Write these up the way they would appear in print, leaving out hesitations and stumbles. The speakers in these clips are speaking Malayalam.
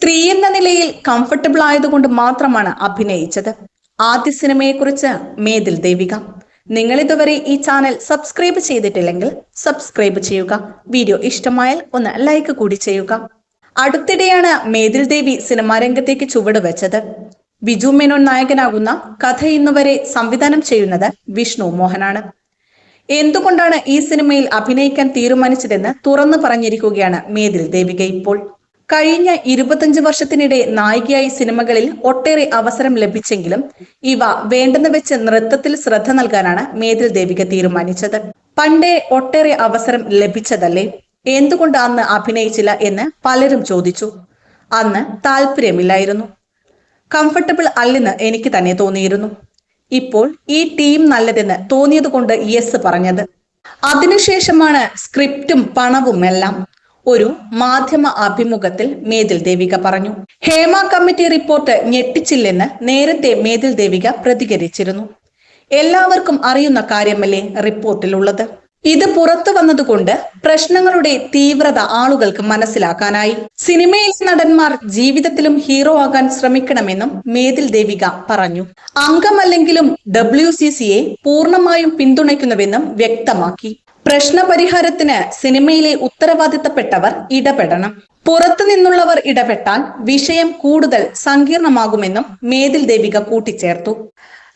സ്ത്രീ എന്ന നിലയിൽ കംഫർട്ടബിൾ ആയതുകൊണ്ട് മാത്രമാണ് അഭിനയിച്ചത്. ആദ്യ സിനിമയെക്കുറിച്ച് മേതിൽ ദേവിക. നിങ്ങൾ ഇതുവരെ ഈ ചാനൽ സബ്സ്ക്രൈബ് ചെയ്തിട്ടില്ലെങ്കിൽ സബ്സ്ക്രൈബ് ചെയ്യുക. വീഡിയോ ഇഷ്ടമായാൽ ഒന്ന് ലൈക്ക് കൂടി ചെയ്യുക. അടുത്തിടെയാണ് മേതിൽ ദേവി സിനിമാ രംഗത്തേക്ക് ചുവട് വെച്ചത്. ബിജു മേനോൻ നായകനാകുന്ന കഥ ഇന്നുവരെ സംവിധാനം ചെയ്യുന്നത് വിഷ്ണു മോഹനാണ്. എന്തുകൊണ്ടാണ് ഈ സിനിമയിൽ അഭിനയിക്കാൻ തീരുമാനിച്ചതെന്ന് തുറന്നു പറഞ്ഞിരിക്കുകയാണ് മേതിൽ ദേവിക ഇപ്പോൾ. കഴിഞ്ഞ 25 വർഷത്തിനിടെ നായികയായി സിനിമകളിൽ ഒട്ടേറെ അവസരം ലഭിച്ചെങ്കിലും ഇവ വേണ്ടെന്ന് വെച്ച് നൃത്തത്തിൽ ശ്രദ്ധ നൽകാനാണ് മേതിൽ ദേവിക തീരുമാനിച്ചത്. പണ്ടേ ഒട്ടേറെ അവസരം ലഭിച്ചതല്ലേ, എന്തുകൊണ്ട് അന്ന് അഭിനയിച്ചില്ല എന്ന് പലരും ചോദിച്ചു. അന്ന് താല്പര്യമില്ലായിരുന്നു, കംഫർട്ടബിൾ അല്ലെന്ന് എനിക്ക് തന്നെ തോന്നിയിരുന്നു. ഇപ്പോൾ ഈ ടീം നല്ലതെന്ന് തോന്നിയത് കൊണ്ട് യെസ് പറഞ്ഞത്. അതിനുശേഷമാണ് സ്ക്രിപ്റ്റും പണവും എല്ലാം. ഒരു മാധ്യമ അഭിമുഖത്തിൽ മേതിൽ ദേവിക പറഞ്ഞു. ഹേമ കമ്മിറ്റി റിപ്പോർട്ട് ഞെട്ടിച്ചില്ലെന്ന് നേരത്തെ മേതിൽ ദേവിക പ്രതികരിച്ചിരുന്നു. എല്ലാവർക്കും അറിയുന്ന കാര്യമല്ലേ റിപ്പോർട്ടിലുള്ളത്. ഇത് പുറത്തു വന്നതുകൊണ്ട് പ്രശ്നങ്ങളുടെ തീവ്രത ആളുകൾക്ക് മനസ്സിലാക്കാനായി. സിനിമയിലെ നടന്മാർ ജീവിതത്തിലും ഹീറോ ആകാൻ ശ്രമിക്കണമെന്നും മേതിൽ ദേവിക പറഞ്ഞു. അംഗമല്ലെങ്കിലും WCCയെ പൂർണ്ണമായും പിന്തുണയ്ക്കുന്നുവെന്നും വ്യക്തമാക്കി. പ്രശ്നപരിഹാരത്തിന് സിനിമയിലെ ഉത്തരവാദിത്തപ്പെട്ടവർ ഇടപെടണം. പുറത്തു നിന്നുള്ളവർ ഇടപെട്ടാൽ വിഷയം കൂടുതൽ സങ്കീർണമാകുമെന്നും മേതിൽ ദേവിക കൂട്ടിച്ചേർത്തു.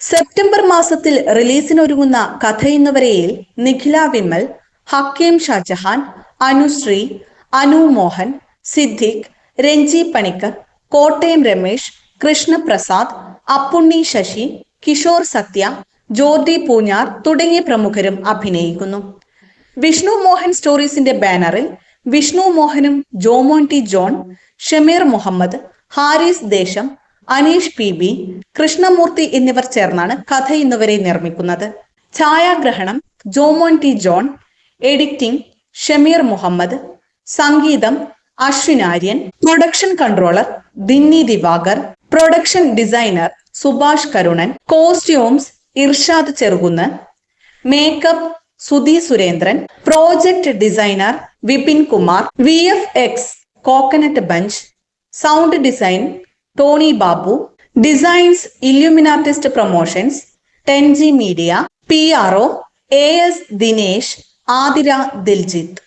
സെപ്റ്റംബർ മാസത്തിൽ റിലീസിനൊരുങ്ങുന്ന കഥ ഇന്നുവരെയിൽ നിഖില വിമൽ, ഹക്കീം ഷാജഹാൻ, അനുശ്രീ, അനു മോഹൻ, സിദ്ദിഖ്, രഞ്ജി പണിക്കർ, കോട്ടയം രമേശ്, കൃഷ്ണപ്രസാദ്, അപ്പുണ്ണി ശശി, കിഷോർ സത്യ, ജ്യോതി പൂഞ്ഞാർ തുടങ്ങിയ പ്രമുഖരും അഭിനയിക്കുന്നു. വിഷ്ണു മോഹൻ സ്റ്റോറീസിന്റെ ബാനറിൽ വിഷ്ണു മോഹനും ജോമോൻ ടി ജോൺ, ഷമീർ മുഹമ്മദ്, ഹാരിസ് ദേശം, അനീഷ് PB, കൃഷ്ണമൂർത്തി എന്നിവർ ചേർന്നാണ് കഥ ഇന്നുവരെ നിർമ്മിക്കുന്നത്. ഛായാഗ്രഹണം Jomon T John, editing Shameer Muhammad, സംഗീതം Ashwin Aryan, production controller Dinni Divakar, production designer Subhash Karunan, costumes Irshad Cherukunnu, makeup Sudhi Surendran, project designer Vipin Kumar, VFX coconut bunch, sound design Tony Babu, designs illuminatist promotions, 10G media, PRO AS Dinesh, Athira Diljith.